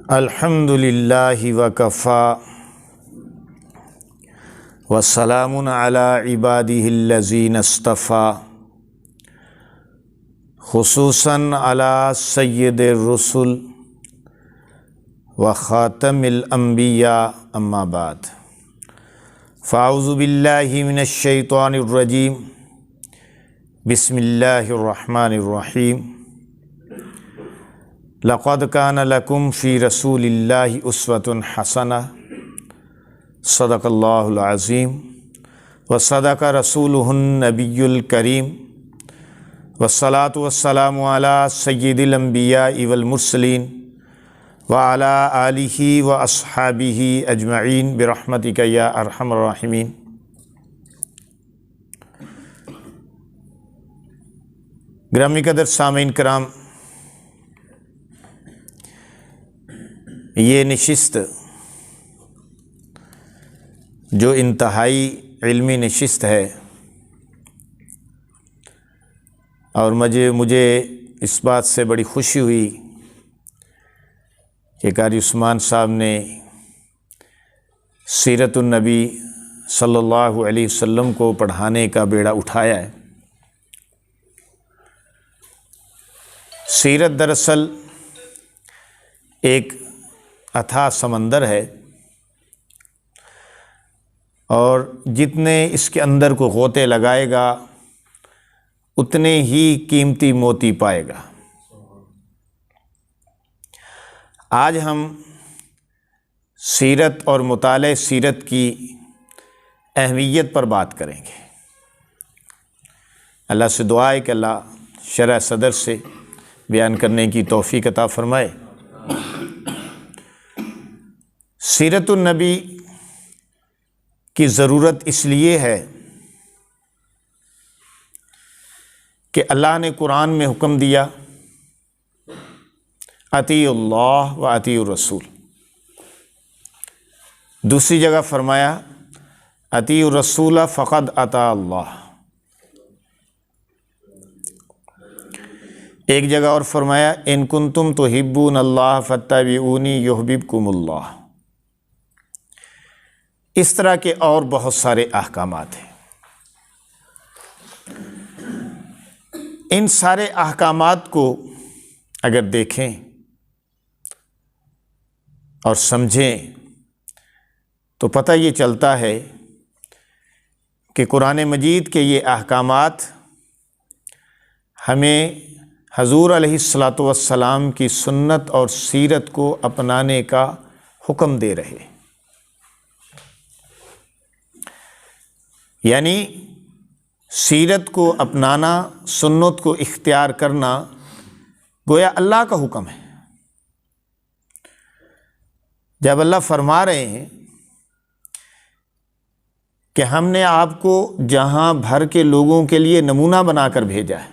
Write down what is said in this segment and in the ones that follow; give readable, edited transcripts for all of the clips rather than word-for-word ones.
الحمد للہ وکفیٰ وسلام علی عبادہ الذین اصطفیٰ خصوصاً علی سید الرسل وخاتم الانبیاء اما بعد فاعوذ باللہ من الشیطان الرجیم بسم اللہ الرحمن الرحیم لقد کان لکم فی رسول اللہ اسوۃ حسنہ صدق اللہ العظیم وصدق رسولہ النبی الکریم والصلاة والسلام علی سید الانبیاء والمرسلین وعلی آلہ واصحابہ اجمعین برحمتک یا ارحم الراحمین۔ گرامی قدر سامعین کرام، یہ نشست جو انتہائی علمی نشست ہے اور مجھے اس بات سے بڑی خوشی ہوئی کہ قاری عثمان صاحب نے سیرت النبی صلی اللہ علیہ وسلم کو پڑھانے کا بیڑا اٹھایا ہے۔ سیرت دراصل ایک اتھاہ سمندر ہے اور جتنے اس کے اندر کو غوطے لگائے گا اتنے ہی قیمتی موتی پائے گا۔ آج ہم سیرت اور مطالعہ سیرت کی اہمیت پر بات کریں گے۔ اللہ سے دعا ہے کہ اللہ شرح صدر سے بیان کرنے کی توفیق عطا فرمائے۔ سیرت النبی کی ضرورت اس لیے ہے کہ اللہ نے قرآن میں حکم دیا اطیعوا اللہ و اطیعوا الرسول، دوسری جگہ فرمایا اطیعوا الرسول فقد اطاع اللہ، ایک جگہ اور فرمایا ان کنتم تحبون اللہ فاتبعونی یحببکم اللہ۔ اس طرح کے اور بہت سارے احکامات ہیں۔ ان سارے احکامات کو اگر دیکھیں اور سمجھیں تو پتہ یہ چلتا ہے کہ قرآن مجید کے یہ احکامات ہمیں حضور علیہ الصلاۃ والسلام کی سنت اور سیرت کو اپنانے کا حکم دے رہے ہیں۔ یعنی سیرت کو اپنانا، سنت کو اختیار کرنا گویا اللہ کا حکم ہے۔ جب اللہ فرما رہے ہیں کہ ہم نے آپ کو جہاں بھر کے لوگوں کے لیے نمونہ بنا کر بھیجا ہے،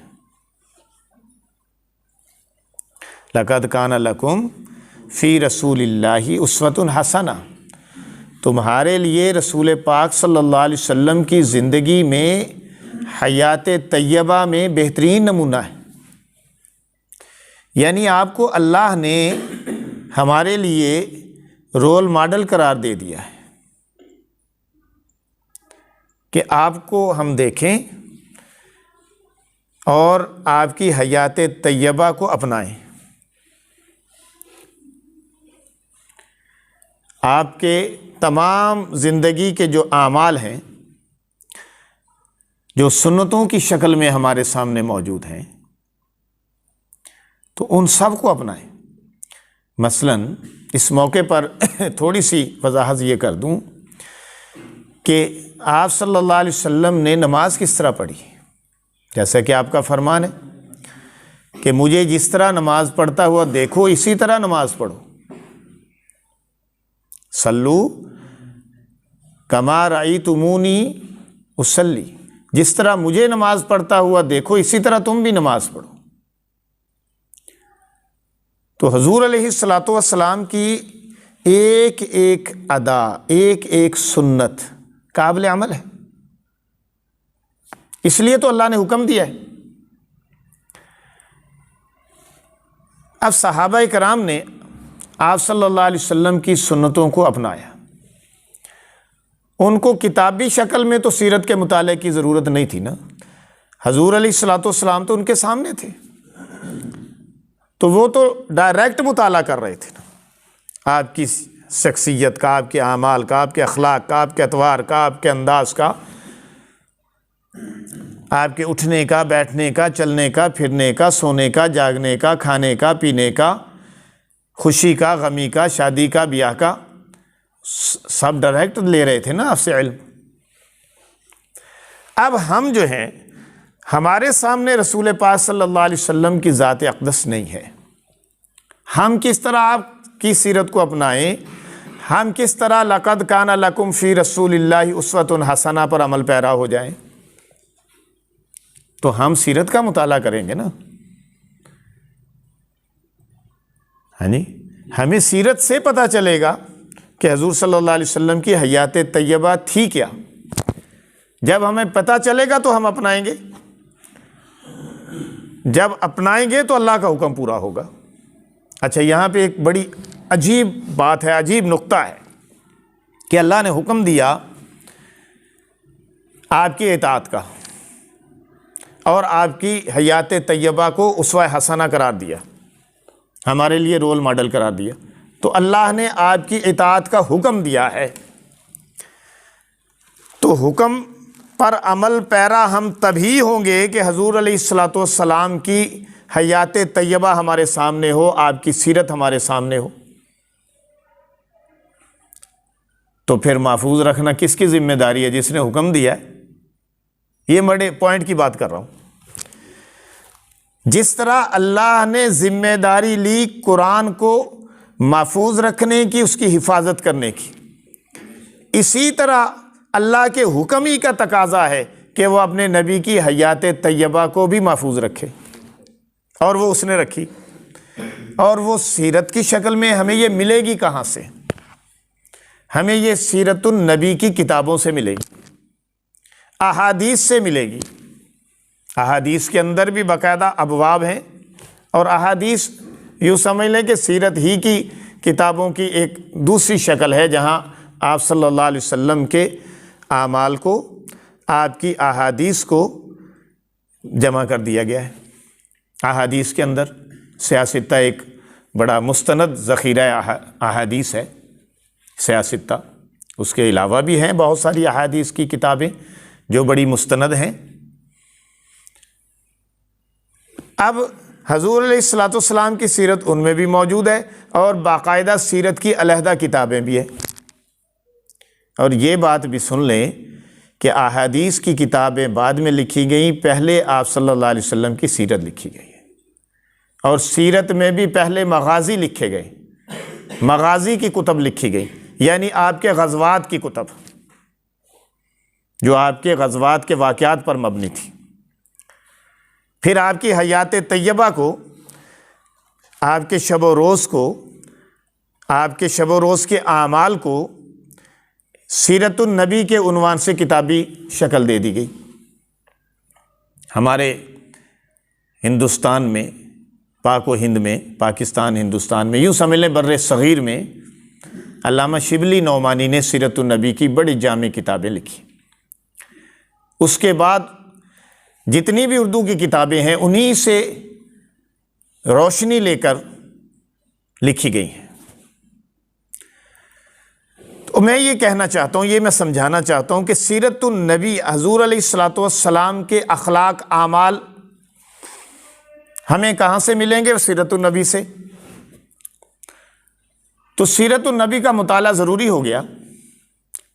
لقد کان لکم فی رسول اللہ اسوۃ حسنہ، تمہارے لیے رسول پاک صلی اللہ علیہ وسلم کی زندگی میں حیات طیبہ میں بہترین نمونہ ہے۔ یعنی آپ کو اللہ نے ہمارے لیے رول ماڈل قرار دے دیا ہے کہ آپ کو ہم دیکھیں اور آپ کی حیات طیبہ کو اپنائیں۔ آپ کے تمام زندگی کے جو اعمال ہیں، جو سنتوں کی شکل میں ہمارے سامنے موجود ہیں، تو ان سب کو اپنائیں۔ مثلاً اس موقع پر تھوڑی سی وضاحت یہ کر دوں کہ آپ صلی اللہ علیہ وسلم نے نماز کس طرح پڑھی، جیسا کہ آپ کا فرمان ہے کہ مجھے جس طرح نماز پڑھتا ہوا دیکھو اسی طرح نماز پڑھو، صلو کما رأیتمونی اصلی، جس طرح مجھے نماز پڑھتا ہوا دیکھو اسی طرح تم بھی نماز پڑھو۔ تو حضور علیہ الصلاۃ والسلام کی ایک ایک ادا، ایک ایک سنت قابل عمل ہے، اس لیے تو اللہ نے حکم دیا ہے۔ اب صحابہ کرام نے آپ صلی اللہ علیہ وسلم کی سنتوں کو اپنایا۔ ان کو کتابی شکل میں تو سیرت کے مطالعے کی ضرورت نہیں تھی نا، حضور علیہ الصلوۃ والسلام تو ان کے سامنے تھے، تو وہ تو ڈائریکٹ مطالعہ کر رہے تھے نا، آپ کی شخصیت کا، آپ کے اعمال کا، آپ کے اخلاق کا، آپ کے اطوار کا، آپ کے انداز کا، آپ کے اٹھنے کا، بیٹھنے کا، چلنے کا، پھرنے کا، سونے کا، جاگنے کا، کھانے کا، پینے کا، خوشی کا، غمی کا، شادی کا، بیاہ کا، سب ڈائریکٹ لے رہے تھے نا آپ سے علم۔ اب ہم جو ہیں، ہمارے سامنے رسول پاک صلی اللہ علیہ وسلم کی ذات اقدس نہیں ہے، ہم کس طرح آپ کی سیرت کو اپنائیں، ہم کس طرح لقد کان لکم فی رسول اللہ اسوۃ حسنہ پر عمل پیرا ہو جائیں؟ تو ہم سیرت کا مطالعہ کریں گے نا، ہمیں سیرت سے پتہ چلے گا کہ حضور صلی اللہ علیہ وسلم کی حیات طیبہ تھی کیا۔ جب ہمیں پتہ چلے گا تو ہم اپنائیں گے، جب اپنائیں گے تو اللہ کا حکم پورا ہوگا۔ اچھا، یہاں پہ ایک بڑی عجیب بات ہے، عجیب نقطہ ہے کہ اللہ نے حکم دیا آپ کی اطاعت کا اور آپ کی حیات طیبہ کو اسوہ حسنہ قرار دیا، ہمارے لیے رول ماڈل قرار دیا، تو اللہ نے آپ کی اطاعت کا حکم دیا ہے، تو حکم پر عمل پیرا ہم تبھی ہوں گے کہ حضور علیہ الصلوۃ والسلام کی حیات طیبہ ہمارے سامنے ہو، آپ کی سیرت ہمارے سامنے ہو۔ تو پھر محفوظ رکھنا کس کی ذمہ داری ہے؟ جس نے حکم دیا ہے۔ یہ بڑے پوائنٹ کی بات کر رہا ہوں۔ جس طرح اللہ نے ذمہ داری لی قرآن کو محفوظ رکھنے کی، اس کی حفاظت کرنے کی، اسی طرح اللہ کے حکم ہی کا تقاضا ہے کہ وہ اپنے نبی کی حیات طیبہ کو بھی محفوظ رکھے، اور وہ اس نے رکھی، اور وہ سیرت کی شکل میں ہمیں یہ ملے گی کہاں سے؟ ہمیں یہ سیرت النبی کی کتابوں سے ملے گی، احادیث سے ملے گی۔ احادیث کے اندر بھی باقاعدہ ابواب ہیں، اور احادیث یوں سمجھ لیں کہ سیرت ہی کی کتابوں کی ایک دوسری شکل ہے، جہاں آپ صلی اللہ علیہ وسلم کے اعمال کو، آپ کی احادیث کو جمع کر دیا گیا ہے۔ احادیث کے اندر سیاستہ ایک بڑا مستند ذخیرہ احادیث ہے، سیاستہ، اس کے علاوہ بھی ہیں بہت ساری احادیث کی کتابیں جو بڑی مستند ہیں۔ اب حضور علیہ الصلوۃ والسلام کی سیرت ان میں بھی موجود ہے، اور باقاعدہ سیرت کی علیحدہ کتابیں بھی ہیں۔ اور یہ بات بھی سن لیں کہ احادیث کی کتابیں بعد میں لکھی گئیں، پہلے آپ صلی اللہ علیہ وسلم کی سیرت لکھی گئی ہے، اور سیرت میں بھی پہلے مغازی لکھے گئے، مغازی کی کتب لکھی گئی، یعنی آپ کے غزوات کی کتب، جو آپ کے غزوات کے واقعات پر مبنی تھی۔ پھر آپ کی حیات طیبہ کو، آپ کے شب و روز کو، آپ کے شب و روز کے اعمال کو سیرت النبی کے عنوان سے کتابی شکل دے دی گئی۔ ہمارے ہندوستان میں، پاک و ہند میں، پاکستان ہندوستان میں، یوں سمجھ لیں بر صغیر میں، علامہ شبلی نعمانی نے سیرت النبی کی بڑی جامع کتابیں لکھی۔ اس کے بعد جتنی بھی اردو کی کتابیں ہیں انہی سے روشنی لے کر لکھی گئی ہیں۔ تو میں یہ کہنا چاہتا ہوں، یہ میں سمجھانا چاہتا ہوں کہ سیرت النبی، حضور علیہ الصلوۃ والسلام کے اخلاق، اعمال ہمیں کہاں سے ملیں گے؟ سیرت النبی سے۔ تو سیرت النبی کا مطالعہ ضروری ہو گیا،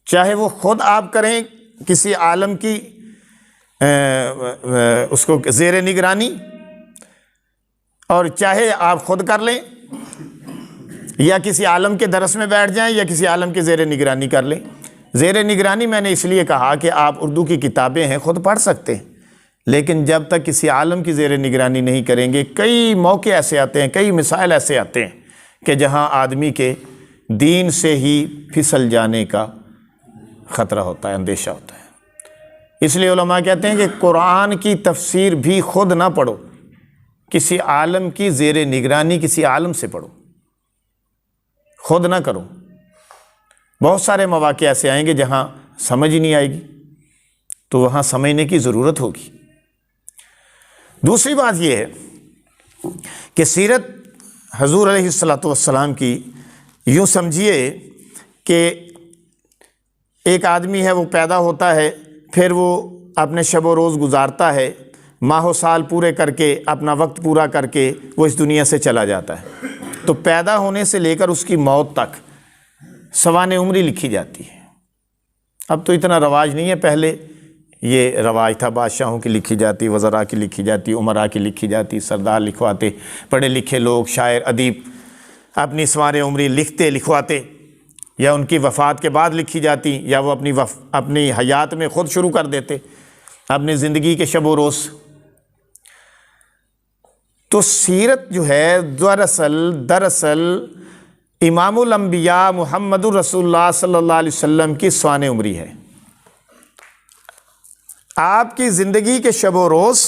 چاہے وہ خود آپ کریں کسی عالم کی اس کو زیر نگرانی، اور چاہے آپ خود کر لیں، یا کسی عالم کے درس میں بیٹھ جائیں، یا کسی عالم کے زیر نگرانی کر لیں۔ زیر نگرانی میں نے اس لیے کہا کہ آپ اردو کی کتابیں ہیں، خود پڑھ سکتے ہیں، لیکن جب تک کسی عالم کی زیر نگرانی نہیں کریں گے، کئی موقع ایسے آتے ہیں، کئی مسائل ایسے آتے ہیں کہ جہاں آدمی کے دین سے ہی پھسل جانے کا خطرہ ہوتا ہے، اندیشہ ہوتا ہے۔ اس لیے علماء کہتے ہیں کہ قرآن کی تفسیر بھی خود نہ پڑھو، کسی عالم کی زیر نگرانی کسی عالم سے پڑھو۔ خود نہ کرو. بہت سارے مواقع ایسے آئیں گے جہاں سمجھ ہی نہیں آئے گی، تو وہاں سمجھنے کی ضرورت ہوگی. دوسری بات یہ ہے کہ سیرت حضور علیہ الصلاۃ والسلام کی یوں سمجھیے کہ ایک آدمی ہے، وہ پیدا ہوتا ہے، پھر وہ اپنے شب و روز گزارتا ہے، ماہ و سال پورے کر کے، اپنا وقت پورا کر کے وہ اس دنیا سے چلا جاتا ہے. تو پیدا ہونے سے لے کر اس کی موت تک سوانح عمری لکھی جاتی ہے. اب تو اتنا رواج نہیں ہے، پہلے یہ رواج تھا، بادشاہوں کی لکھی جاتی، وزراء کی لکھی جاتی، عمراء کی لکھی جاتی، سردار لکھواتے، پڑھے لکھے لوگ، شاعر، ادیب اپنی سوانح عمری لکھتے لکھواتے، یا ان کی وفات کے بعد لکھی جاتی، یا وہ اپنی حیات میں خود شروع کر دیتے اپنی زندگی کے شب و روز. تو سیرت جو ہے دراصل امام الانبیاء محمد الرسول اللہ صلی اللہ علیہ وسلم کی سوانح عمری ہے. آپ کی زندگی کے شب و روز،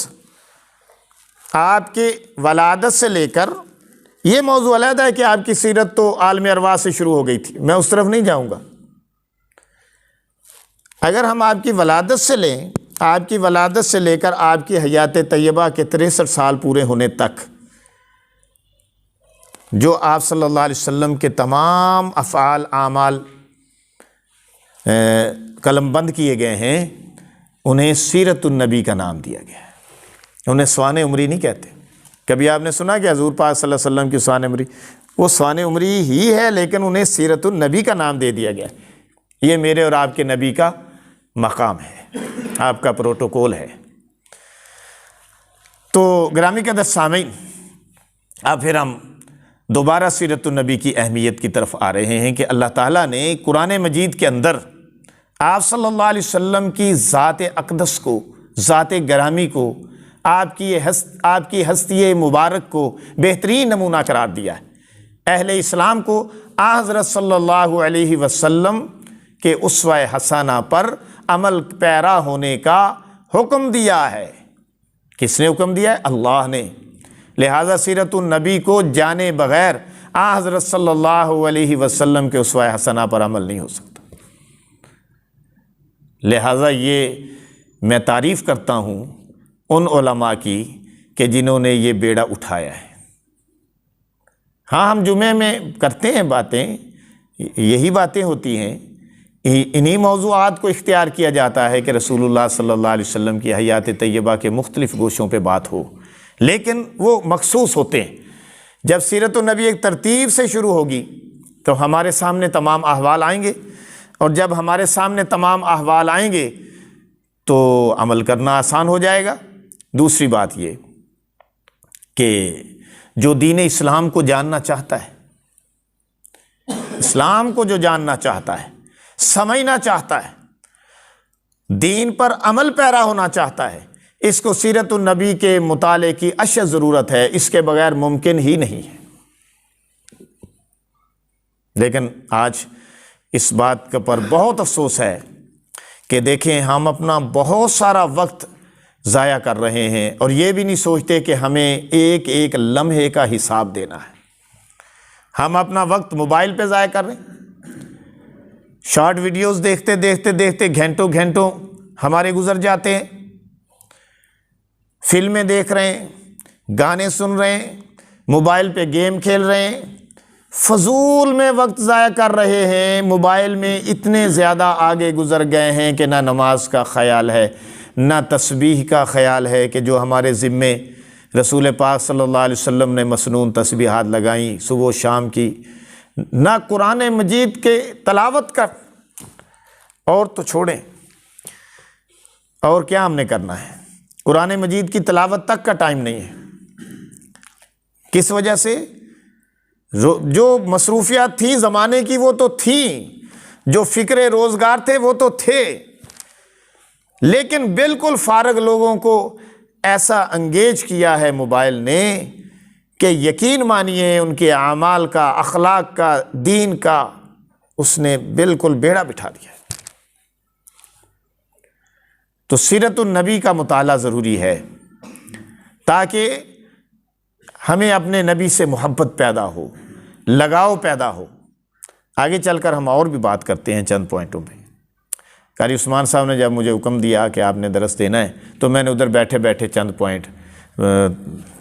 آپ کے ولادت سے لے کر، یہ موضوع علیحدہ ہے کہ آپ کی سیرت تو عالم ارواح سے شروع ہو گئی تھی، میں اس طرف نہیں جاؤں گا. اگر ہم آپ کی ولادت سے لیں، آپ کی ولادت سے لے کر آپ کی حیات طیبہ کے 63 سال پورے ہونے تک جو آپ صلی اللہ علیہ وسلم کے تمام افعال اعمال قلم بند کیے گئے ہیں، انہیں سیرت النبی کا نام دیا گیا ہے. انہیں سوانح عمری نہیں کہتے. کبھی آپ نے سنا کہ حضور پاک صلی اللہ علیہ وسلم کی سوانح عمری؟ وہ سوانح عمری ہی ہے، لیکن انہیں سیرت النبی کا نام دے دیا گیا. یہ میرے اور آپ کے نبی کا مقام ہے، آپ کا پروٹوکول ہے. تو گرامی قدر سامعین، اب پھر ہم دوبارہ سیرت النبی کی اہمیت کی طرف آ رہے ہیں کہ اللہ تعالیٰ نے قرآن مجید کے اندر آپ صلی اللہ علیہ وسلم کی ذات اقدس کو، ذات گرامی کو، آپ کی ہستی مبارک کو بہترین نمونہ قرار دیا ہے. اہل اسلام کو حضرت صلی اللہ علیہ وسلم کے اسوہ حسنہ پر عمل پیرا ہونے کا حکم دیا ہے. کس نے حکم دیا ہے؟ اللہ نے. لہذا سیرت النبی کو جانے بغیر حضرت صلی اللہ علیہ وسلم کے اسوہ حسنہ پر عمل نہیں ہو سکتا. لہذا یہ میں تعریف کرتا ہوں ان علماء کی کہ جنہوں نے یہ بیڑا اٹھایا ہے. ہاں، ہم جمعے میں کرتے ہیں باتیں، یہی باتیں ہوتی ہیں، انہی موضوعات کو اختیار کیا جاتا ہے کہ رسول اللہ صلی اللہ علیہ وسلم کی حیات طیبہ کے مختلف گوشوں پہ بات ہو، لیکن وہ مخصوص ہوتے ہیں. جب سیرت النبی ایک ترتیب سے شروع ہوگی تو ہمارے سامنے تمام احوال آئیں گے، اور جب ہمارے سامنے تمام احوال آئیں گے تو عمل کرنا آسان ہو جائے گا. دوسری بات یہ کہ جو دین اسلام کو جاننا چاہتا ہے، اسلام کو جو جاننا چاہتا ہے، سمجھنا چاہتا ہے، دین پر عمل پیرا ہونا چاہتا ہے، اس کو سیرت النبی کے مطالعے کی اشد ضرورت ہے. اس کے بغیر ممکن ہی نہیں ہے. لیکن آج اس بات کا پر بہت افسوس ہے کہ دیکھیں ہم اپنا بہت سارا وقت ضائع کر رہے ہیں، اور یہ بھی نہیں سوچتے کہ ہمیں ایک ایک لمحے کا حساب دینا ہے. ہم اپنا وقت موبائل پہ ضائع کر رہے ہیں، شارٹ ویڈیوز دیکھتے دیکھتے دیکھتے گھنٹوں گھنٹوں ہمارے گزر جاتے ہیں. فلمیں دیکھ رہے ہیں، گانے سن رہے ہیں، موبائل پہ گیم کھیل رہے ہیں، فضول میں وقت ضائع کر رہے ہیں. موبائل میں اتنے زیادہ آگے گزر گئے ہیں کہ نہ نماز کا خیال ہے، نہ تسبیح کا خیال ہے کہ جو ہمارے ذمے رسول پاک صلی اللہ علیہ وسلم نے مسنون تسبیحات لگائیں صبح و شام کی، نہ قرآن مجید کے تلاوت کا. اور تو چھوڑیں، اور کیا ہم نے کرنا ہے؟ قرآن مجید کی تلاوت تک کا ٹائم نہیں ہے. کس وجہ سے؟ جو مصروفیات تھیں زمانے کی وہ تو تھیں، جو فکر روزگار تھے وہ تو تھے، لیکن بالکل فارغ لوگوں کو ایسا انگیج کیا ہے موبائل نے کہ یقین مانیے ان کے اعمال کا، اخلاق کا، دین کا اس نے بالکل بیڑا بٹھا دیا. تو سیرت النبی کا مطالعہ ضروری ہے تاکہ ہمیں اپنے نبی سے محبت پیدا ہو، لگاؤ پیدا ہو. آگے چل کر ہم اور بھی بات کرتے ہیں چند پوائنٹوں پہ۔ قاری عثمان صاحب نے جب مجھے حکم دیا کہ آپ نے درس دینا ہے تو میں نے ادھر بیٹھے بیٹھے چند پوائنٹ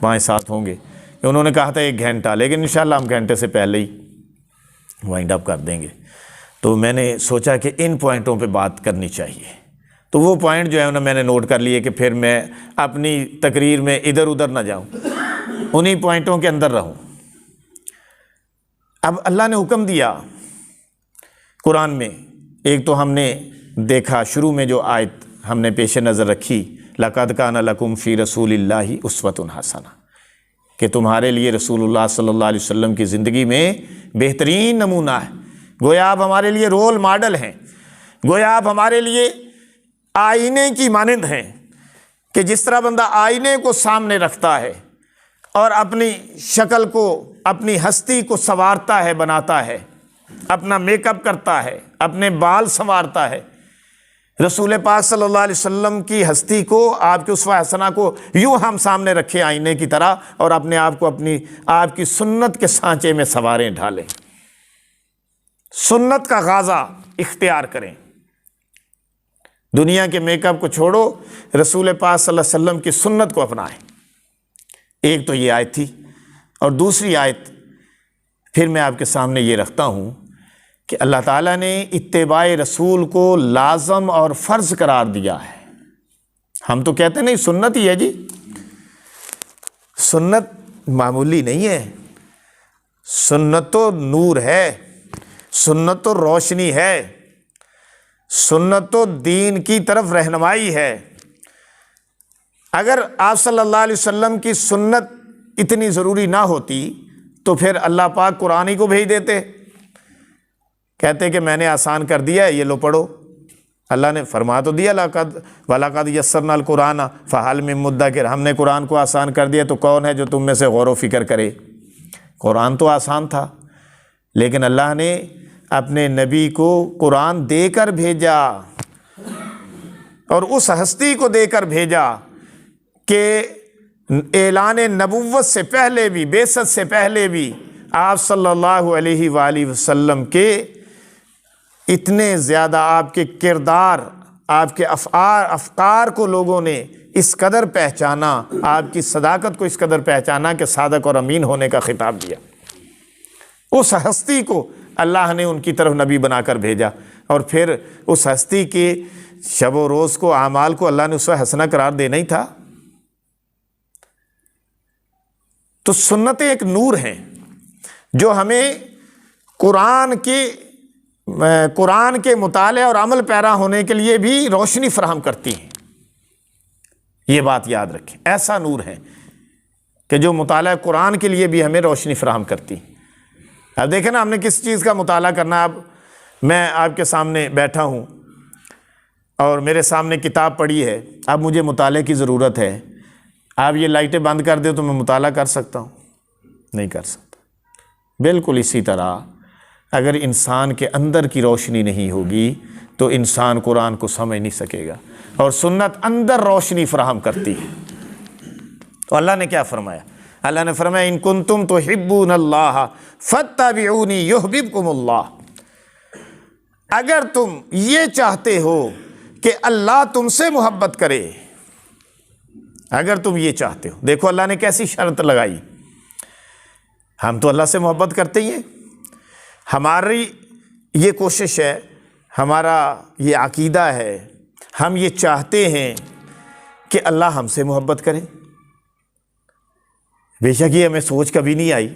5-7 ہوں گے کہ انہوں نے کہا تھا 1 گھنٹہ، لیکن انشاءاللہ ہم گھنٹے سے پہلے ہی وائنڈ اپ کر دیں گے۔ تو میں نے سوچا کہ ان پوائنٹوں پہ بات کرنی چاہیے، تو وہ پوائنٹ جو ہے انہیں میں نے نوٹ کر لیے کہ پھر میں اپنی تقریر میں ادھر ادھر نہ جاؤں، انہی پوائنٹوں کے اندر رہوں۔ اب اللہ نے حکم دیا قرآن میں، ایک تو ہم نے دیکھا شروع میں جو آیت ہم نے پیش نظر رکھی، لَقَدْ كَانَ لَكُمْ فِي رَسُولِ اللَّهِ أُسْوَةٌ حَسَنَةٌ، کہ تمہارے لیے رسول اللہ صلی اللہ علیہ وسلم کی زندگی میں بہترین نمونہ ہے، گویا آپ ہمارے لیے رول ماڈل ہیں، گویا آپ ہمارے لیے آئینے کی مانند ہیں، کہ جس طرح بندہ آئینے کو سامنے رکھتا ہے اور اپنی شکل کو، اپنی ہستی کو سنوارتا ہے، بناتا ہے، اپنا میک اپ کرتا ہے، اپنے بال سنوارتا ہے، رسول پاک صلی اللہ علیہ وسلم کی ہستی کو، آپ کے اسوہ حسنہ کو یوں ہم سامنے رکھیں آئینے کی طرح، اور اپنے آپ کو آپ کی سنت کے سانچے میں سنواریں، ڈھالیں، سنت کا غازہ اختیار کریں۔ دنیا کے میک اپ کو چھوڑو، رسول پاک صلی اللہ علیہ وسلم کی سنت کو اپنائیں۔ ایک تو یہ آیت تھی، اور دوسری آیت پھر میں آپ کے سامنے یہ رکھتا ہوں کہ اللہ تعالیٰ نے اتباع رسول کو لازم اور فرض قرار دیا ہے۔ ہم تو کہتے نہیں سنت ہی ہے جی، سنت معمولی نہیں ہے، سنت تو نور ہے، سنت تو روشنی ہے، سنت تو دین کی طرف رہنمائی ہے۔ اگر آپ صلی اللہ علیہ وسلم کی سنت اتنی ضروری نہ ہوتی تو پھر اللہ پاک قرآن ہی کو بھیج دیتے، کہتے کہ میں نے آسان کر دیا ہے، یہ لو پڑھو۔ اللہ نے فرما تو دیا وَلَقَدْ يَسَّرْنَا الْقُرْآنَ فَهَلْ مِن مُدَّكِرٍ، ہم نے قرآن کو آسان کر دیا تو کون ہے جو تم میں سے غور و فکر کرے۔ قرآن تو آسان تھا، لیکن اللہ نے اپنے نبی کو قرآن دے کر بھیجا، اور اس ہستی کو دے کر بھیجا کہ اعلان نبوت سے پہلے بھی، بعثت سے پہلے بھی آپ صلی اللہ علیہ وآلہ وسلم کے اتنے زیادہ آپ کے کردار، آپ کے افکار کو لوگوں نے اس قدر پہچانا، آپ کی صداقت کو اس قدر پہچانا کہ صادق اور امین ہونے کا خطاب دیا۔ اس ہستی کو اللہ نے ان کی طرف نبی بنا کر بھیجا، اور پھر اس ہستی کے شب و روز کو، اعمال کو اللہ نے اسوہ حسنہ قرار دینا ہی تھا۔ تو سنتیں ایک نور ہیں جو ہمیں قرآن کے مطالعے اور عمل پیرا ہونے کے لیے بھی روشنی فراہم کرتی ہیں۔ یہ بات یاد رکھیں، ایسا نور ہے کہ جو مطالعہ قرآن کے لیے بھی ہمیں روشنی فراہم کرتی ہے۔ اب دیکھیں نا، ہم نے کس چیز کا مطالعہ کرنا۔ اب میں آپ کے سامنے بیٹھا ہوں اور میرے سامنے کتاب پڑی ہے، اب مجھے مطالعے کی ضرورت ہے، آپ یہ لائٹیں بند کر دیں تو میں مطالعہ کر سکتا ہوں؟ نہیں کر سکتا۔ بالکل اسی طرح اگر انسان کے اندر کی روشنی نہیں ہوگی تو انسان قرآن کو سمجھ نہیں سکے گا، اور سنت اندر روشنی فراہم کرتی ہے۔ تو اللہ نے کیا فرمایا؟ اللہ نے فرمایا ان کنتم تحبون اللہ فاتبعونی یحببکم اللہ، اگر تم یہ چاہتے ہو کہ اللہ تم سے محبت کرے، اگر تم یہ چاہتے ہو، دیکھو اللہ نے کیسی شرط لگائی۔ ہم تو اللہ سے محبت کرتے ہی ہیں، ہماری یہ کوشش ہے، ہمارا یہ عقیدہ ہے، ہم یہ چاہتے ہیں کہ اللہ ہم سے محبت کرے۔ بے شک یہ ہمیں سوچ کبھی نہیں آئی،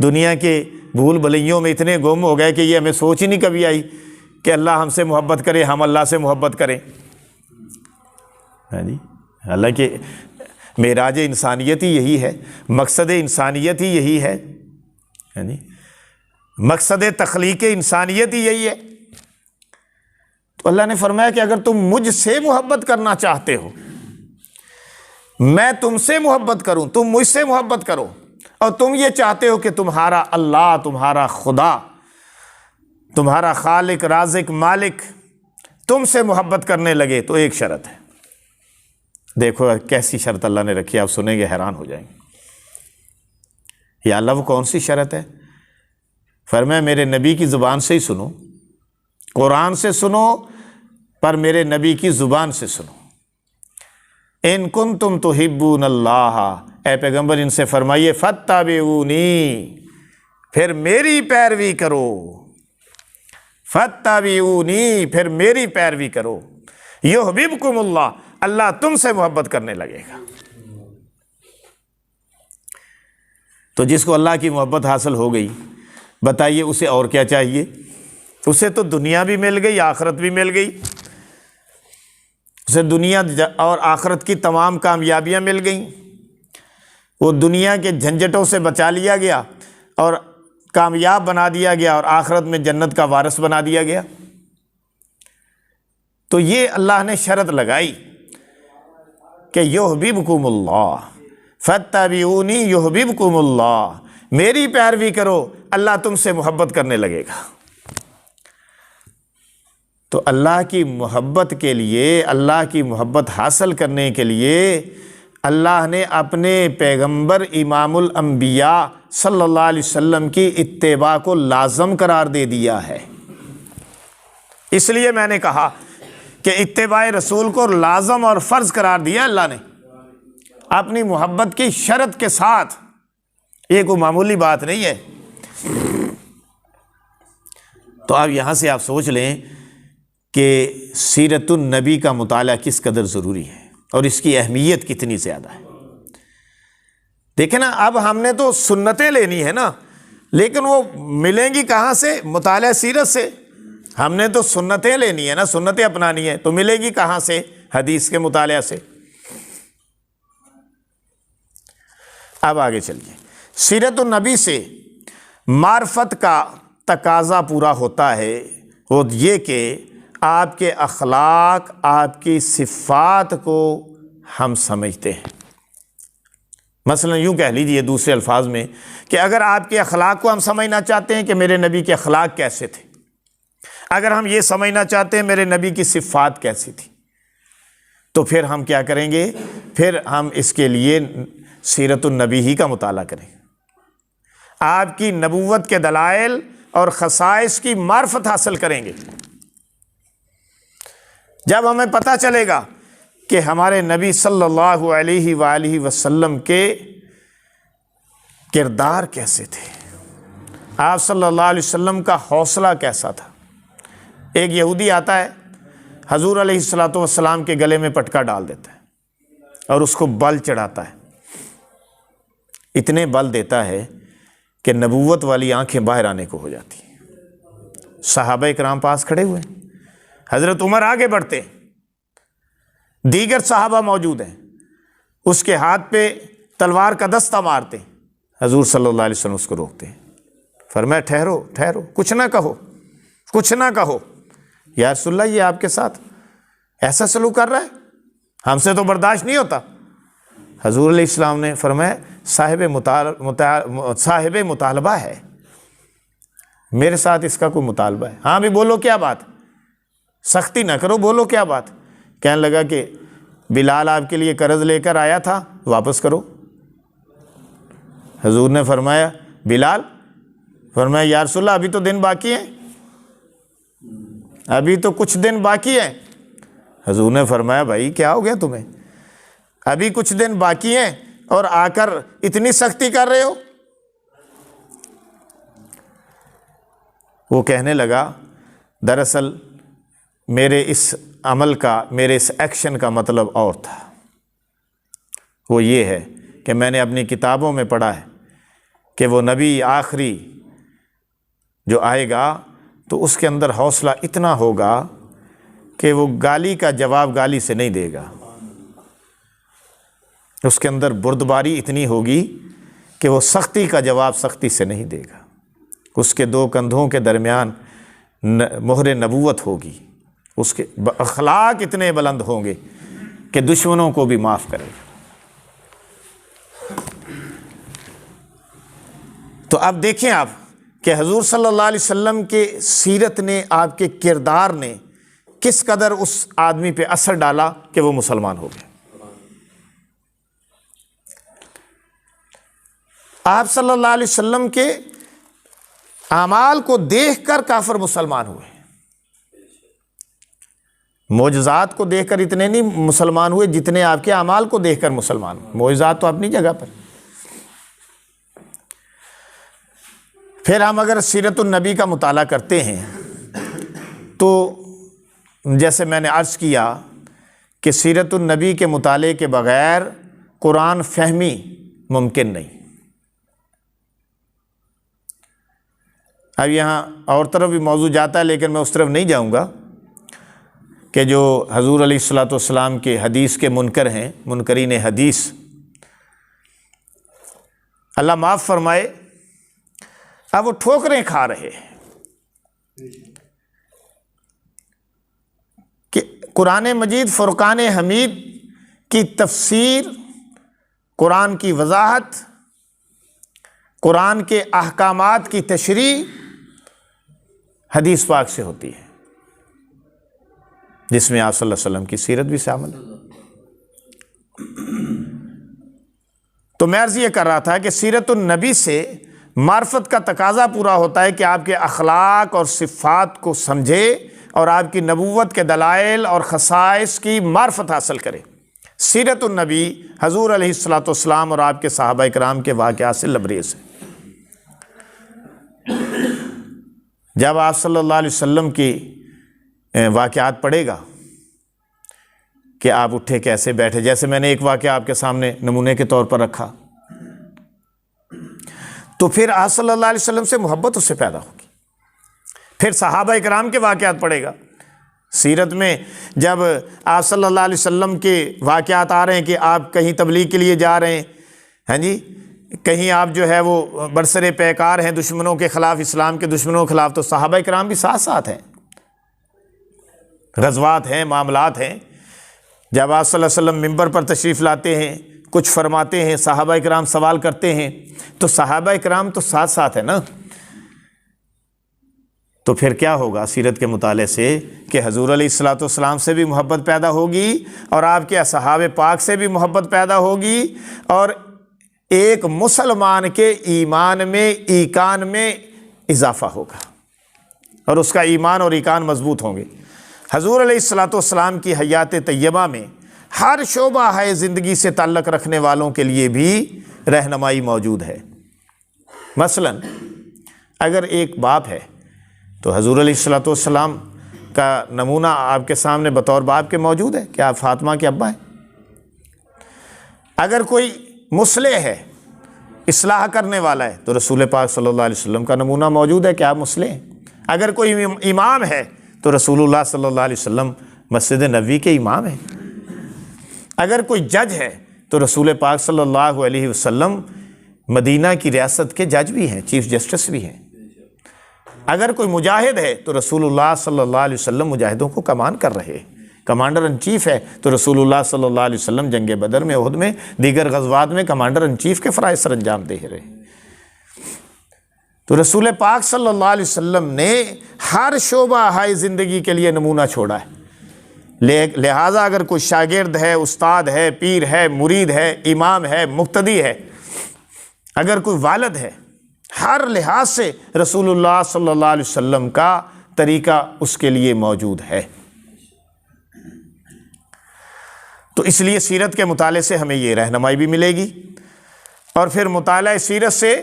دنیا کے بھول بھلیوں میں اتنے گم ہو گئے کہ یہ ہمیں سوچ ہی نہیں کبھی آئی کہ اللہ ہم سے محبت کرے، ہم اللہ سے محبت کریں۔ ہاں جی، اللہ کے معراج انسانیت ہی یہی ہے، مقصد انسانیت ہی یہی ہے، ہاں جی، مقصد تخلیق انسانیت ہی یہی ہے۔ تو اللہ نے فرمایا کہ اگر تم مجھ سے محبت کرنا چاہتے ہو، میں تم سے محبت کروں، تم مجھ سے محبت کرو، اور تم یہ چاہتے ہو کہ تمہارا اللہ، تمہارا خدا، تمہارا خالق، رازق، مالک تم سے محبت کرنے لگے، تو ایک شرط ہے۔ دیکھو کیسی شرط اللہ نے رکھی، آپ سنیں گے حیران ہو جائیں گے۔ یا اللہ وہ کون سی شرط ہے؟ فرمایا میرے نبی کی زبان سے ہی سنو، قرآن سے سنو، پر میرے نبی کی زبان سے سنو۔ ان کنتم تحبون اللہ، اے پیغمبر ان سے فرمائیے فاتبعونی، پھر میری پیروی کرو، فاتبعونی، پھر میری پیروی کرو، یحببکم اللہ، اللہ تم سے محبت کرنے لگے گا۔ تو جس کو اللہ کی محبت حاصل ہو گئی، بتائیے اسے اور کیا چاہیے؟ اسے تو دنیا بھی مل گئی، آخرت بھی مل گئی، اسے دنیا اور آخرت کی تمام کامیابیاں مل گئیں، وہ دنیا کے جھنجھٹوں سے بچا لیا گیا اور کامیاب بنا دیا گیا، اور آخرت میں جنت کا وارث بنا دیا گیا۔ تو یہ اللہ نے شرط لگائی کہ یحببکم اللہ، فاتبعونی یحببکم اللہ، میری پیروی کرو، اللہ تم سے محبت کرنے لگے گا۔ تو اللہ کی محبت کے لیے، اللہ کی محبت حاصل کرنے کے لیے اللہ نے اپنے پیغمبر امام الانبیاء صلی اللہ علیہ وسلم کی اتباع کو لازم قرار دے دیا ہے۔ اس لیے میں نے کہا کہ اتباع رسول کو لازم اور فرض قرار دیا اللہ نے اپنی محبت کی شرط کے ساتھ۔ یہ کوئی معمولی بات نہیں ہے۔ تو اب یہاں سے آپ سوچ لیں کہ سیرت النبی کا مطالعہ کس قدر ضروری ہے اور اس کی اہمیت کتنی زیادہ ہے۔ دیکھیں نا، اب ہم نے تو سنتیں لینی ہے نا، لیکن وہ ملیں گی کہاں سے؟ مطالعہ سیرت سے۔ ہم نے تو سنتیں لینی ہے نا، سنتیں اپنانی ہے، تو ملے گی کہاں سے؟ حدیث کے مطالعہ سے۔ اب آگے چلیے، سیرت النبی سے معرفت کا تقاضا پورا ہوتا ہے، وہ یہ کہ آپ کے اخلاق، آپ کی صفات کو ہم سمجھتے ہیں۔ مثلا یوں کہہ لیجیے دوسرے الفاظ میں کہ اگر آپ کے اخلاق کو ہم سمجھنا چاہتے ہیں کہ میرے نبی کے اخلاق کیسے تھے، اگر ہم یہ سمجھنا چاہتے ہیں میرے نبی کی صفات کیسی تھی، تو پھر ہم کیا کریں گے؟ پھر ہم اس کے لیے سیرت النبی ہی کا مطالعہ کریں، آپ کی نبوت کے دلائل اور خصائص کی معرفت حاصل کریں گے۔ جب ہمیں پتہ چلے گا کہ ہمارے نبی صلی اللہ علیہ وآلہ وسلم کے کردار کیسے تھے، آپ صلی اللہ علیہ وسلم کا حوصلہ کیسا تھا۔ ایک یہودی آتا ہے، حضور علیہ الصلوۃ والسلام کے گلے میں پٹکا ڈال دیتا ہے اور اس کو بل چڑھاتا ہے، اتنے بل دیتا ہے کہ نبوت والی آنکھیں باہر آنے کو ہو جاتی ہیں۔ صحابہ کرام پاس کھڑے ہوئے ہیں، حضرت عمر آگے بڑھتے ہیں، دیگر صحابہ موجود ہیں، اس کے ہاتھ پہ تلوار کا دستہ مارتے ہیں، حضور صلی اللہ علیہ وسلم اس کو روکتے ہیں، فرمایا ٹھہرو ٹھہرو، کچھ نہ کہو، کچھ نہ کہو۔ یا رسول اللہ، یہ آپ کے ساتھ ایسا سلوک کر رہا ہے، ہم سے تو برداشت نہیں ہوتا۔ حضور علیہ السلام نے فرمایا صاحب مطالبہ ہے، میرے ساتھ اس کا کوئی مطالبہ ہے، ہاں بھی بولو کیا بات، سختی نہ کرو، بولو کیا بات۔ کہنے لگا کہ بلال آپ کے لیے قرض لے کر آیا تھا، واپس کرو۔ حضور نے فرمایا بلال، فرمایا یا رسول اللہ ابھی تو دن باقی ہیں، ابھی تو کچھ دن باقی ہیں۔ حضور نے فرمایا بھائی کیا ہو گیا تمہیں، ابھی کچھ دن باقی ہیں اور آ کر اتنی سختی کر رہے ہو۔ وہ کہنے لگا دراصل میرے اس عمل کا، میرے اس ایکشن کا مطلب اور تھا، وہ یہ ہے کہ میں نے اپنی کتابوں میں پڑھا ہے کہ وہ نبی آخری جو آئے گا تو اس کے اندر حوصلہ اتنا ہوگا کہ وہ گالی کا جواب گالی سے نہیں دے گا، اس کے اندر بردباری اتنی ہوگی کہ وہ سختی کا جواب سختی سے نہیں دے گا، اس کے دو کندھوں کے درمیان مہر نبوت ہوگی، اس کے اخلاق اتنے بلند ہوں گے کہ دشمنوں کو بھی معاف کرے گا۔ تو اب دیکھیں آپ کہ حضور صلی اللہ علیہ وسلم کے سیرت نے، آپ کے کردار نے کس قدر اس آدمی پہ اثر ڈالا کہ وہ مسلمان ہو گیا۔ آپ صلی اللہ علیہ وسلم کے اعمال کو دیکھ کر کافر مسلمان ہوئے، معجزات کو دیکھ کر اتنے نہیں مسلمان ہوئے جتنے آپ کے اعمال کو دیکھ کر مسلمان ہوئے۔ معجزات تو اپنی جگہ پر۔ پھر ہم اگر سیرت النبی کا مطالعہ کرتے ہیں تو جیسے میں نے عرض کیا کہ سیرت النبی کے مطالعے کے بغیر قرآن فہمی ممکن نہیں۔ اب یہاں اور طرف بھی موضوع جاتا ہے لیکن میں اس طرف نہیں جاؤں گا کہ جو حضور علیہ الصلوۃ والسلام کے حدیث کے منکر ہیں، منکرین حدیث، اللہ معاف فرمائے، اب وہ ٹھوکریں کھا رہے ہیں کہ قرآن مجید فرقان حمید کی تفسیر، قرآن کی وضاحت، قرآن کے احکامات کی تشریح حدیث پاک سے ہوتی ہے، جس میں آپ صلی اللہ علیہ وسلم کی سیرت بھی شامل ہے۔ تو میں عرض یہ کر رہا تھا کہ سیرت النبی سے معرفت کا تقاضا پورا ہوتا ہے کہ آپ کے اخلاق اور صفات کو سمجھے اور آپ کی نبوت کے دلائل اور خصائص کی معرفت حاصل کرے۔ سیرت النبی حضور علیہ الصلوۃ والسلام اور آپ کے صحابہ کرام کے واقعات سے لبریز ہے۔ جب آپ صلی اللہ علیہ وسلم کی واقعات پڑھے گا کہ آپ اٹھے کیسے، بیٹھے، جیسے میں نے ایک واقعہ آپ کے سامنے نمونے کے طور پر رکھا، تو پھر آپ صلی اللہ علیہ وسلم سے محبت اس سے پیدا ہوگی۔ پھر صحابہ کرام کے واقعات پڑھے گا، سیرت میں جب آپ صلی اللہ علیہ وسلم کے واقعات آ رہے ہیں کہ آپ کہیں تبلیغ کے لیے جا رہے ہیں، ہاں جی، کہیں آپ جو ہے وہ برسر پیکار ہیں دشمنوں کے خلاف، اسلام کے دشمنوں کے خلاف، تو صحابہ کرام بھی ساتھ ساتھ ہیں، غزوات ہیں، معاملات ہیں۔ جب آپ صلی اللہ علیہ وسلم منبر پر تشریف لاتے ہیں، کچھ فرماتے ہیں، صحابہ کرام سوال کرتے ہیں، تو صحابہ کرام تو ساتھ ساتھ ہیں نا۔ تو پھر کیا ہوگا سیرت کے مطالعے سے کہ حضور علیہ الصلوۃ والسلام سے بھی محبت پیدا ہوگی اور آپ کے اصحاب پاک سے بھی محبت پیدا ہوگی، اور ایک مسلمان کے ایمان میں، ایقان میں اضافہ ہوگا، اور اس کا ایمان اور ایقان مضبوط ہوں گے۔ حضور علیہ الصلوۃ والسلام کی حیات طیبہ میں ہر شعبہ ہے زندگی سے تعلق رکھنے والوں کے لیے بھی رہنمائی موجود ہے۔ مثلا اگر ایک باپ ہے تو حضور علیہ الصلوۃ والسلام کا نمونہ آپ کے سامنے بطور باپ کے موجود ہے کہ آپ فاطمہ کے ابا ہیں۔ اگر کوئی مصلح ہے، اصلاح کرنے والا ہے، تو رسول پاک صلی اللہ علیہ وسلم کا نمونہ موجود ہے کہ آپ مصلح ہیں۔ اگر کوئی امام ہے تو رسول اللہ صلی اللہ علیہ وسلم مسجد نبوی کے امام ہیں۔ اگر کوئی جج ہے تو رسول پاک صلی اللہ علیہ وسلم مدینہ کی ریاست کے جج بھی ہیں، چیف جسٹس بھی ہیں۔ اگر کوئی مجاہد ہے تو رسول اللہ صلی اللہ علیہ وسلم مجاہدوں کو کمان کر رہے، کمانڈر ان چیف ہے تو رسول اللہ صلی اللہ علیہ وسلم جنگ بدر میں، احد میں، دیگر غزوات میں کمانڈر ان چیف کے فرائض سر انجام دے رہے۔ تو رسول پاک صلی اللہ علیہ وسلم نے ہر شعبہ ہائے زندگی کے لیے نمونہ چھوڑا ہے۔ لہٰذا اگر کوئی شاگرد ہے، استاد ہے، پیر ہے، مرید ہے، امام ہے، مقتدی ہے، اگر کوئی والد ہے، ہر لحاظ سے رسول اللہ صلی اللہ علیہ وسلم کا طریقہ اس کے لیے موجود ہے۔ تو اس لیے سیرت کے مطالعے سے ہمیں یہ رہنمائی بھی ملے گی، اور پھر مطالعہ سیرت سے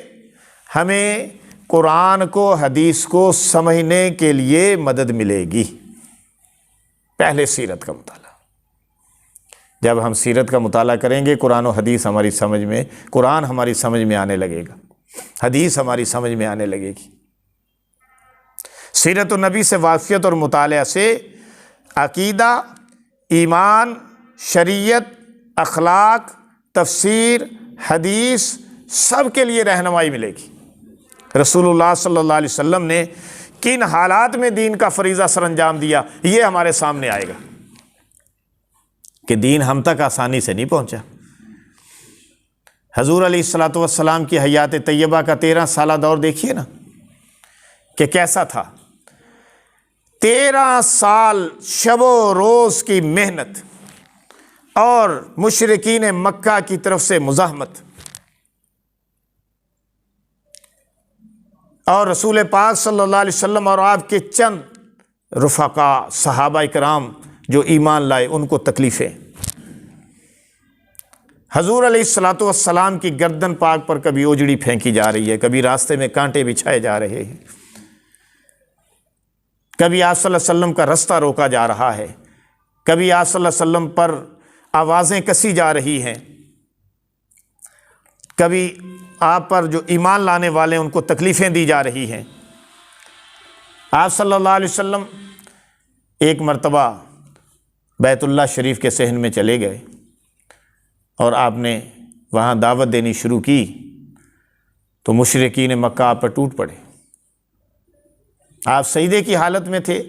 ہمیں قرآن کو، حدیث کو سمجھنے کے لیے مدد ملے گی۔ پہلے سیرت کا مطالعہ، جب ہم سیرت کا مطالعہ کریں گے، قرآن و حدیث ہماری سمجھ میں، قرآن ہماری سمجھ میں آنے لگے گا، حدیث ہماری سمجھ میں آنے لگے گی۔ سیرت النبی سے واقفیت اور مطالعہ سے عقیدہ، ایمان، شریعت، اخلاق، تفسیر، حدیث، سب کے لیے رہنمائی ملے گی۔ رسول اللہ صلی اللہ علیہ وسلم نے کن حالات میں دین کا فریضہ سر انجام دیا، یہ ہمارے سامنے آئے گا کہ دین ہم تک آسانی سے نہیں پہنچا۔ حضور علیہ الصلوۃ والسلام کی حیات طیبہ کا 13 سالہ دور دیکھیے نا کہ کیسا تھا۔ 13 سال شب و روز کی محنت اور مشرکین مکہ کی طرف سے مزاحمت، اور رسول پاک صلی اللہ علیہ وسلم اور آپ کے چند رفقا صحابہ کرام جو ایمان لائے ان کو تکلیفیں۔ حضور علیہ الصلوۃ والسلام کی گردن پاک پر کبھی اوجڑی پھینکی جا رہی ہے، کبھی راستے میں کانٹے بچھائے جا رہے ہیں، کبھی آپ صلی اللہ علیہ وسلم کا رستہ روکا جا رہا ہے، کبھی آپ صلی اللہ علیہ وسلم پر آوازیں کسی جا رہی ہیں، کبھی آپ پر جو ایمان لانے والے ان کو تکلیفیں دی جا رہی ہیں۔ آپ صلی اللہ علیہ وسلم ایک مرتبہ بیت اللہ شریف کے صحن میں چلے گئے اور آپ نے وہاں دعوت دینی شروع کی تو مشرکین مکہ آپ پر ٹوٹ پڑے۔ آپ سجدے کی حالت میں تھے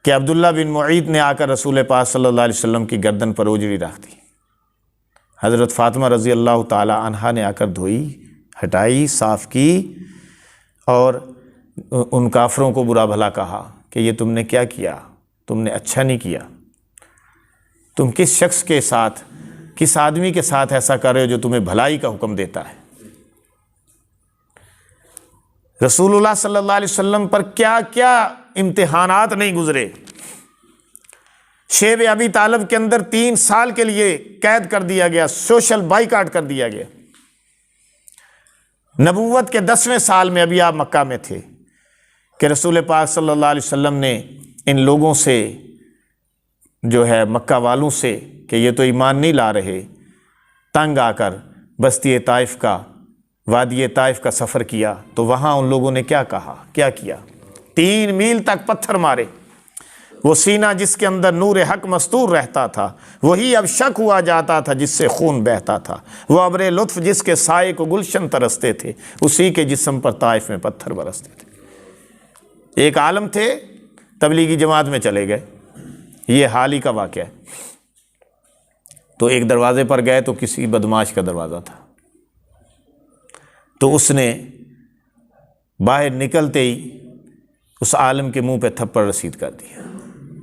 کہ عبداللہ بن معیط نے آ کر رسول پاک صلی اللہ علیہ وسلم کی گردن پر اوجڑی رکھ دی۔ حضرت فاطمہ رضی اللہ تعالی عنہا نے آ کر دھوئی، ہٹائی، صاف کی اور ان کافروں کو برا بھلا کہا کہ یہ تم نے کیا کیا، تم نے اچھا نہیں کیا، تم کس شخص کے ساتھ، کس آدمی کے ساتھ ایسا کر رہے ہو جو تمہیں بھلائی کا حکم دیتا ہے۔ رسول اللہ صلی اللہ علیہ وسلم پر کیا کیا امتحانات نہیں گزرے۔ شیب ابی طالب کے اندر 3 سال کے لیے قید کر دیا گیا، سوشل بائیکاٹ کر دیا گیا۔ نبوت کے 10ویں سال میں ابھی آپ مکہ میں تھے کہ رسول پاک صلی اللہ علیہ وسلم نے ان لوگوں سے جو ہے مکہ والوں سے کہ یہ تو ایمان نہیں لا رہے، تنگ آ کر بستی طائف کا، وادی طائف کا سفر کیا تو وہاں ان لوگوں نے کیا کہا، کیا کیا؟ 3 میل تک پتھر مارے۔ وہ سینہ جس کے اندر نور حق مستور رہتا تھا وہی اب شک ہوا جاتا تھا جس سے خون بہتا تھا۔ وہ ابر لطف جس کے سائے کو گلشن ترستے تھے اسی کے جسم پر طائف میں پتھر برستے تھے۔ ایک عالم تھے، تبلیغی جماعت میں چلے گئے، یہ حال ہی کا واقعہ ہے۔ تو ایک دروازے پر گئے تو کسی بدماش کا دروازہ تھا، تو اس نے باہر نکلتے ہی اس عالم کے منہ پہ تھپڑ رسید کر دیا۔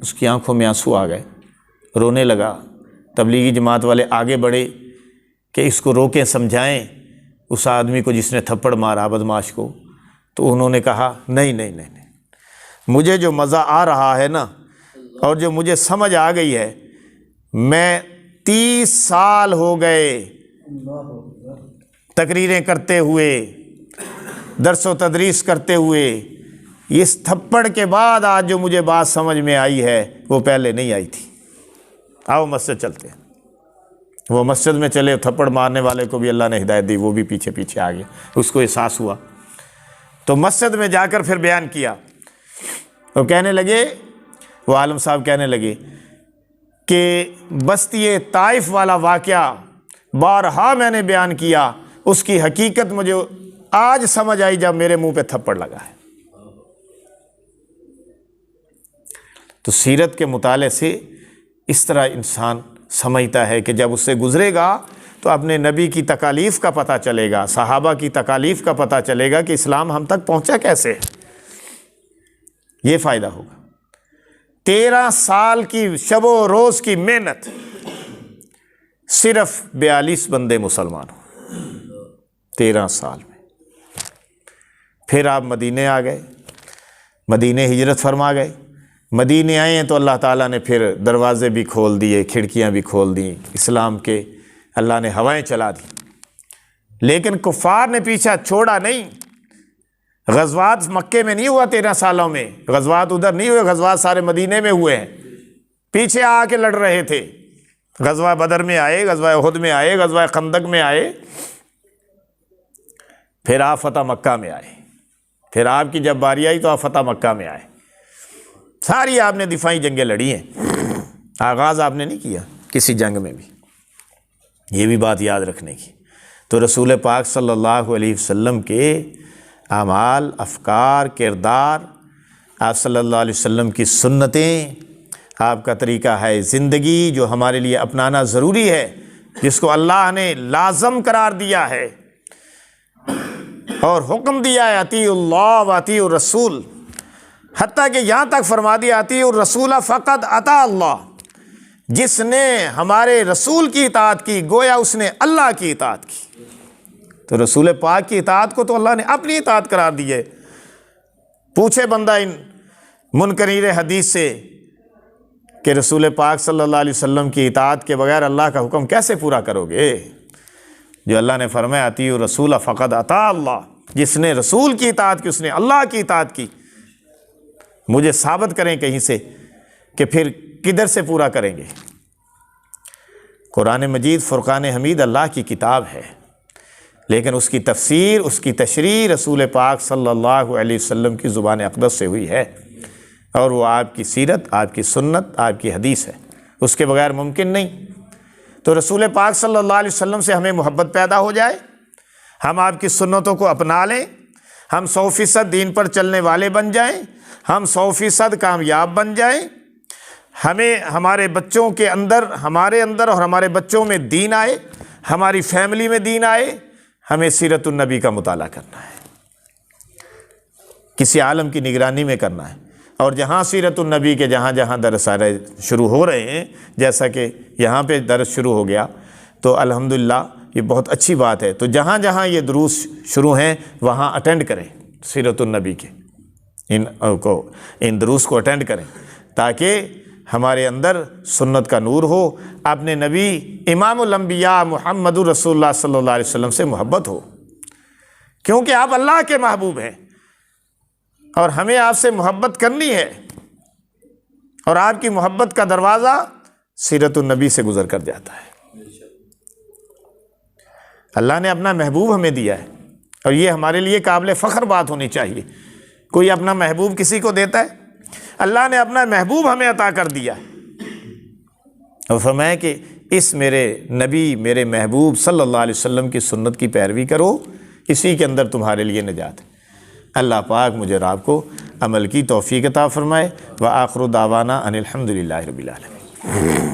اس کی آنکھوں میں آنسو آ گئے، رونے لگا۔ تبلیغی جماعت والے آگے بڑھے کہ اس کو روکیں، سمجھائیں اس آدمی کو جس نے تھپڑ مارا بدماش کو۔ تو انہوں نے کہا نہیں، مجھے جو مزہ آ رہا ہے نا اور جو مجھے سمجھ آ گئی ہے، میں 30 سال ہو گئے تقریریں کرتے ہوئے، درس و تدریس کرتے ہوئے، اس تھپڑ کے بعد آج جو مجھے بات سمجھ میں آئی ہے وہ پہلے نہیں آئی تھی۔ آؤ مسجد چلتے ہیں۔ وہ مسجد میں چلے، تھپڑ مارنے والے کو بھی اللہ نے ہدایت دی، وہ بھی پیچھے پیچھے آ گیا، اس کو احساس ہوا۔ تو مسجد میں جا کر پھر بیان کیا، وہ کہنے لگے، وہ عالم صاحب کہنے لگے کہ بستی طائف والا واقعہ بارہا میں نے بیان کیا، اس کی حقیقت مجھے آج سمجھ آئی جب میرے منہ پہ تھپڑ لگا ہے۔ تو سیرت کے مطالعے سے اس طرح انسان سمجھتا ہے کہ جب اس سے گزرے گا تو اپنے نبی کی تکالیف کا پتہ چلے گا، صحابہ کی تکالیف کا پتہ چلے گا کہ اسلام ہم تک پہنچا کیسے ہے، یہ فائدہ ہوگا۔ 13 سال کی شب و روز کی محنت، صرف 42 بندے مسلمان ہو 13 سال میں۔ پھر آپ مدینے آ گئے، مدینے ہجرت فرما گئے۔ مدینے آئے ہیں تو اللہ تعالیٰ نے پھر دروازے بھی کھول دیے، کھڑکیاں بھی کھول دیں، اسلام کے اللہ نے ہوائیں چلا دی۔ لیکن کفار نے پیچھا چھوڑا نہیں۔ غزوات مکے میں نہیں ہوا 13 سالوں میں، غزوات ادھر نہیں ہوئے، غزوات سارے مدینے میں ہوئے ہیں۔ پیچھے آ کے لڑ رہے تھے، غزوہ بدر میں آئے، غزوہ احد میں آئے، غزوہ خندق میں آئے، پھر آپ فتح مکہ میں آئے۔ پھر آپ کی جب باری آئی تو آپ فتح مکہ میں آئے۔ ساری آپ نے دفاعی جنگیں لڑی ہیں، آغاز آپ نے نہیں کیا کسی جنگ میں بھی، یہ بھی بات یاد رکھنے کی۔ تو رسول پاک صلی اللہ علیہ وسلم کے اعمال، افکار، کردار، آپ صلی اللہ علیہ وسلم کی سنتیں، آپ کا طریقہ ہے زندگی جو ہمارے لیے اپنانا ضروری ہے، جس کو اللہ نے لازم قرار دیا ہے اور حکم دیا ہے اطیعوا اللہ و اطیعوا الرسول، حتیٰ کہ یہاں تک فرما دیا اطیعوا الرسول فقد اطاع اللہ، جس نے ہمارے رسول کی اطاعت کی گویا اس نے اللہ کی اطاعت کی۔ تو رسول پاک کی اطاعت کو تو اللہ نے اپنی اطاعت قرار دی ہے۔ پوچھے بندہ ان منکرین حدیث سے کہ رسول پاک صلی اللہ علیہ وسلم کی اطاعت کے بغیر اللہ کا حکم کیسے پورا کرو گے؟ جو اللہ نے فرمایا اطیعوا الرسول فقد اطاع اللہ، جس نے رسول کی اطاعت کی اس نے اللہ کی اطاعت کی۔ مجھے ثابت کریں کہیں سے کہ پھر کدھر سے پورا کریں گے؟ قرآن مجید فرقان حمید اللہ کی کتاب ہے، لیکن اس کی تفسیر، اس کی تشریح رسول پاک صلی اللہ علیہ وسلم کی زبان اقدس سے ہوئی ہے، اور وہ آپ کی سیرت، آپ کی سنت، آپ کی حدیث ہے، اس کے بغیر ممکن نہیں۔ تو رسول پاک صلی اللہ علیہ وسلم سے ہمیں محبت پیدا ہو جائے، ہم آپ کی سنتوں کو اپنا لیں، ہم 100% دین پر چلنے والے بن جائیں، ہم 100% کامیاب بن جائیں، ہمیں ہمارے بچوں کے اندر، ہمارے اندر اور ہمارے بچوں میں دین آئے، ہماری فیملی میں دین آئے۔ ہمیں سیرت النبی کا مطالعہ کرنا ہے، کسی عالم کی نگرانی میں کرنا ہے، اور جہاں سیرت النبی کے جہاں جہاں درس شروع ہو رہے ہیں، جیسا کہ یہاں پہ درس شروع ہو گیا، تو الحمدللہ یہ بہت اچھی بات ہے۔ تو جہاں جہاں یہ دروس شروع ہیں وہاں اٹینڈ کریں سیرت النبی کے، ان دروس کو اٹینڈ کریں، تاکہ ہمارے اندر سنت کا نور ہو، اپنے نبی امام الانبیاء محمد رسول اللہ صلی اللہ علیہ وسلم سے محبت ہو، کیونکہ آپ اللہ کے محبوب ہیں اور ہمیں آپ سے محبت کرنی ہے، اور آپ کی محبت کا دروازہ سیرت النبی سے گزر کر جاتا ہے۔ اللہ نے اپنا محبوب ہمیں دیا ہے، اور یہ ہمارے لیے قابل فخر بات ہونی چاہیے۔ کوئی اپنا محبوب کسی کو دیتا ہے؟ اللہ نے اپنا محبوب ہمیں عطا کر دیا، اور فرمایا کہ اس میرے نبی، میرے محبوب صلی اللہ علیہ وسلم کی سنت کی پیروی کرو، اسی کے اندر تمہارے لیے نجات ہے۔ اللہ پاک مجھے اور آپ کو عمل کی توفیق عطا فرمائے۔ وآخر دعوانا ان الحمد للہ رب العالمین۔